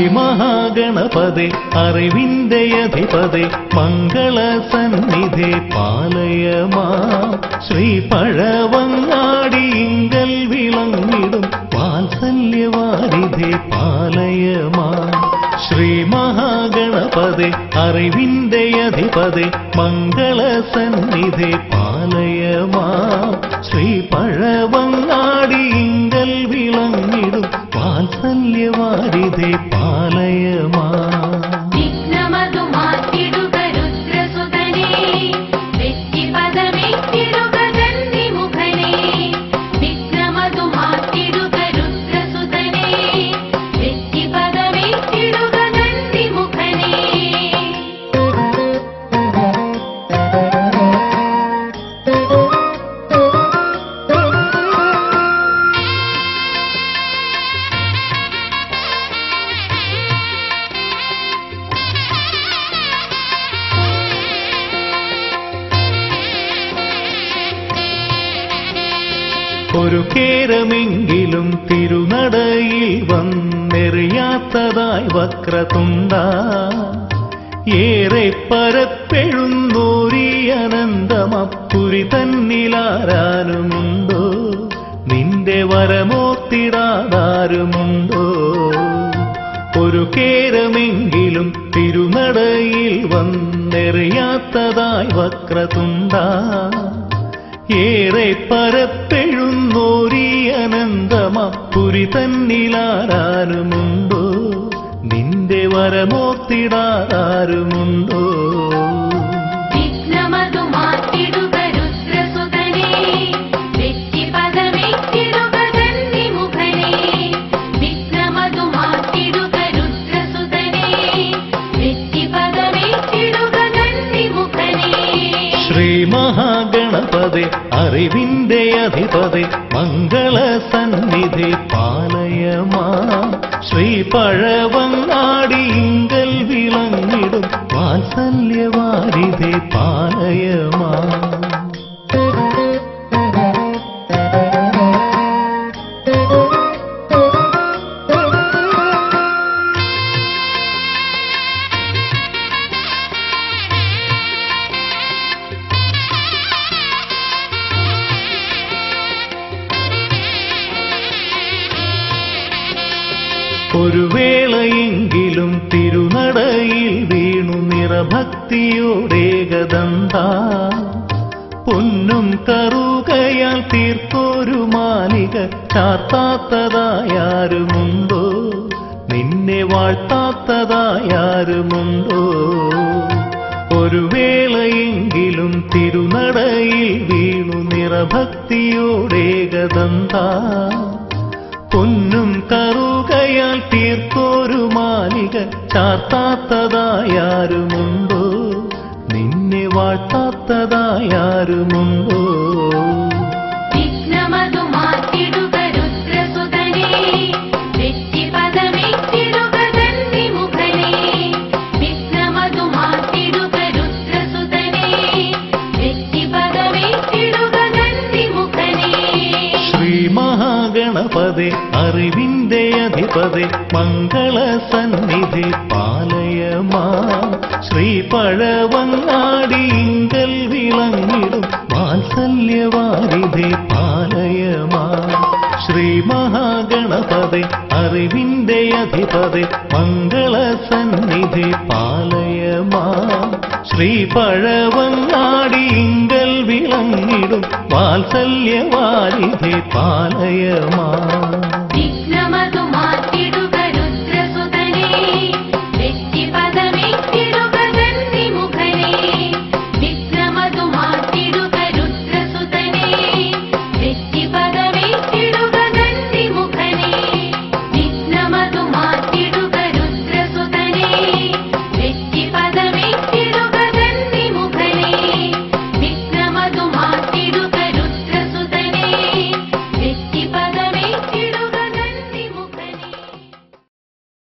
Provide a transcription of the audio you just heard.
ശ്രീമഹാഗണപതേ അറിവിന്റെ അധിപതേ മംഗളസന്നിധേ പാലയമാം ശ്രീപഴവങ്ങാടിയിങ്കൽ വിളങ്ങിടും വാത്സല്യവാരിധേ പാലയമാം ശ്രീമഹാഗണപതേ അറിവിന്റെ അധിപതേ മംഗളസന്നിധേ പാലയമാം ശ്രീപഴവങ്ങാടിയിങ്കൽ വിളങ്ങിടും വാത്സല്യവാരിധേ പാലയമാം ഒരു കേരമെങ്കിലും തിരുനടയിൽ വന്നെറിയാത്തതായി വക്രതുണ്ട ഏറെ പരപ്പെഴുന്നോരി അനന്തമപ്പുരി തന്നിലാരാനുമുണ്ടോ നിന്റെ വരമോത്തിടാതാരുമുണ്ടോ ഒരു കേരമെങ്കിലും തിരുനടയിൽ വന്നെറിയാത്തതായി വക്രതുണ്ട ഏറെ പരപ്പെഴുന്നോരി അനന്തമപ്പുരി തന്നിലാരാനുമുണ്ടോ നിന്റെ വരമോത്തിടാതാരുമുണ്ടോ ശ്രീമഹാഗണപതേ അറിവിന്റെ അധിപതേ മംഗളസന്നിധി പാലയമാം ശ്രീപഴവങ്ങാടിയിങ്കൽ വിളങ്ങിടും വാത്സല്യവാരിധേ പാലയമാം ഒരു വേളയെങ്കിലും തിരുനടയിൽ വീണു നിറഭക്തിയോടേകദന്ത പൊന്നും കറുകയാൽ തീർത്തൊരു മാലിക ചാർത്താത്തതായാരുമുണ്ടോ നിന്നെ വാഴ്ത്താത്തതായാരുമുണ്ടോ ഒരു വേളയെങ്കിലും തിരുനടയിൽ വീണു നിറഭക്തിയോടേകദന്ത പൊന്നും കറുകയാൽ തീർത്തൊരു മാലിക ചാർത്താത്തതായാരുമുണ്ടോ നിന്നെ വാഴ്ത്താത്തതായാരുമുണ്ടോ ശ്രീമഹാഗണപതേ അറിവിന്റെ അധിപതേ മംഗളസന്നിധി പാലയമാം ശ്രീപഴവങ്ങാടിയിങ്കൽ വിളങ്ങിടും വാത്സല്യവാരിധേ പാലയമാം ശ്രീമഹാഗണപതേ അറിവിന്റെ അധിപതേ മംഗളസന്നിധി പാലയമാം ശ്രീപഴവങ്ങാടിയിങ്കൽ വിളങ്ങിടും വാത്സല്യവാരിധേ പാലയമാം